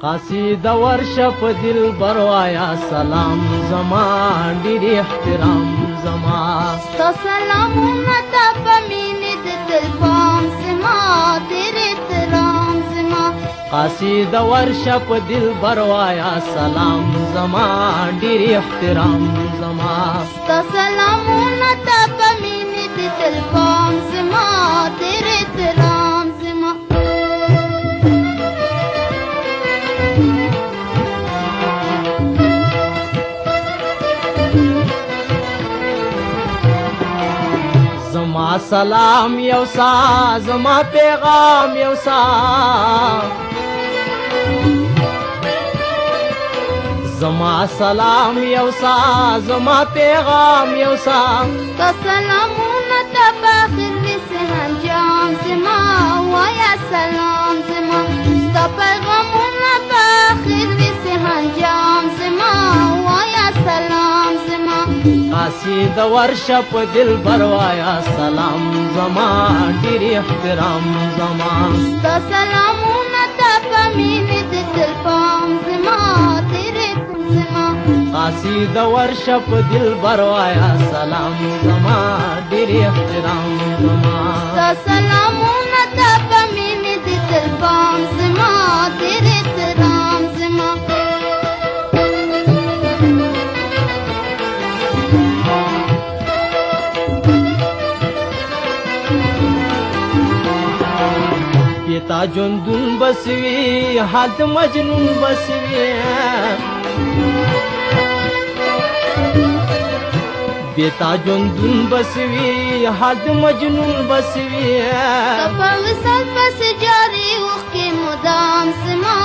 قصیده ورشه په دلبر وایا سلام زما ډېر احترام زما ستا سلامونه ته په مینې د دل پام زما ډېر احترام زما قصیده ورشه په دلبر وایا سلام زما ډېر احترام زما ستا سلامونه ته په مینې د دل پام زما ډېر احترام زما زما سلام یو سا زما پیغام یو سا زما سلام یو سا زما پیغام یو سا ستا سلامونه ته په آخر وسې انجام زما وایا سلام زما ستا پیغامونه په آخر وسې انجام زما وایا سلام زما قصیده ورشه په دلبر وایا سلام زما ډېر احترام زما ستا سلامونه ته په مینې د دل پام زما ډېر زما قصیده ورشه په دلبر وایا سلام زما ډېر احترام زما ستا سلامونه ته په مینې د دل پام زما ډېر احترام زما بیتا جندون بسوی حد مجنون بسوی بیتا جندون بسوی حد مجنون بسوی په وصل پسې جاري اوښکې مدام زما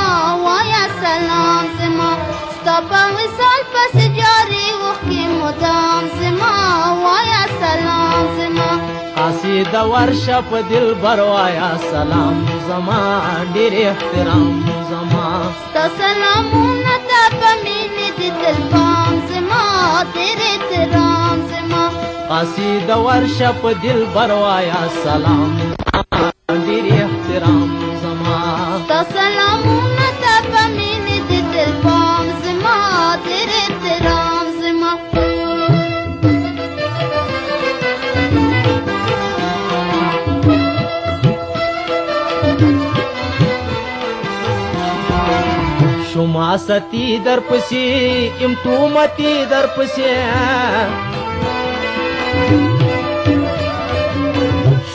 وایا سلام زما ستا په وصل پسې جاري اوښکې مدام زما وایا سلام زما قصیده ورشه په دلبر وایا سلام زما ډېر احترام زما ستا سلامونه ته په مینې د دل پام زما ډېر احترام زما قصیده ورشه په دلبر وایا سلام ډېر احترام زما ستا سلامونه ته په مینې د دل پام زما ډېر احترام زما شما ستی در پسی ام تو متی در پسی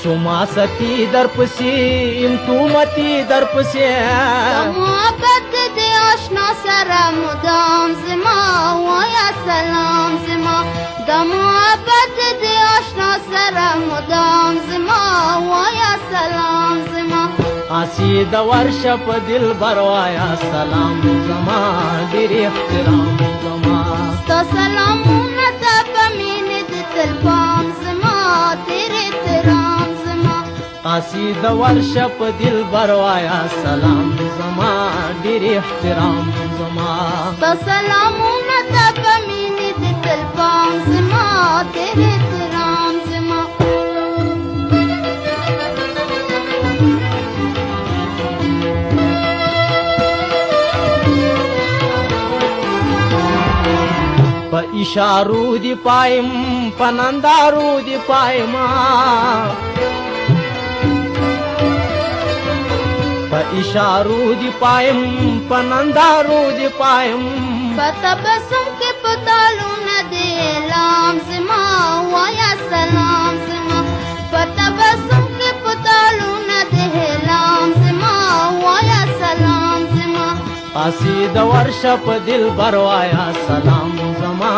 شما ستی در پسی ام تو متی در پسی محبت د آشنا سره مدام زما وایا سلام زما د محبت د آشنا سره مدام زما وایا سلام زما قصیده ورشه په دلبر وایا سلام زما ډېر احترام زما ستا سلامونه ته په مینې د دل پام زما ډېر احترام زما قصیده ورشه په دلبر وایا سلام زما ډېر احترام زما ستا سلامونه ته په مینې د دل پام زما ډېر احترام زما په اشارو دی پایم په نندارو دی پایما په اشارو دی پایم په نندارو دی پایم په تبسم کې په تالونه د اعلام زما وایا سلام زما په تبسم کې په تالونه د اعلام زما وایا سلام زما قصیده ورشه په دلبر وایا سلام زما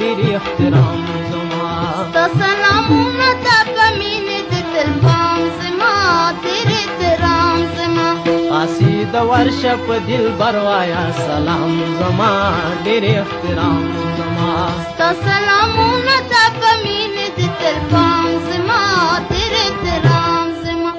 ډېر احترام زما ستا سلامونه ته په مینې د دل پام زما ډېر احترام زما قصیده ورشه په دلبر وایا سلام زما ډېر احترام زما ستا سلامونه ته په مینې د دل پام زما ډېر احترام زما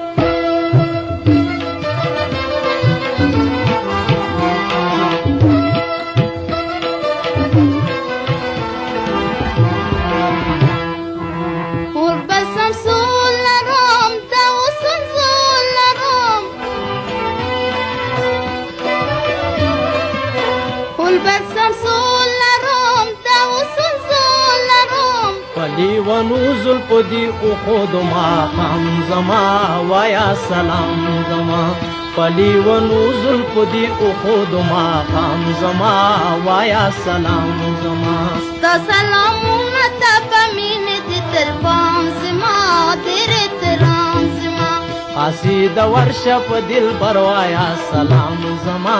اصول لرم دا اصول زول لرم پلی و نوزل پدی اخود ماقام زما وایا سلام زما پلی و نوزل پدی اخود ماقام زما وایا سلام زما ستا سلامونه ته په مینې د تر بام زما ډېر احترام زما قصید ورشه په دل بروایا سلام زما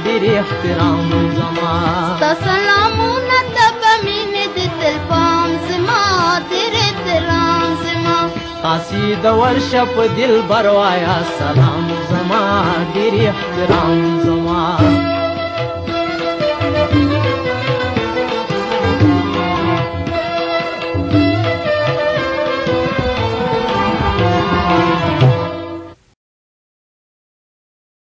ډېر احترام زما ستا سلامونه ته په مینې د تر بام زما ډېر احترام زما قصید ورشه په دل بروایا سلام زما ډېر احترام زما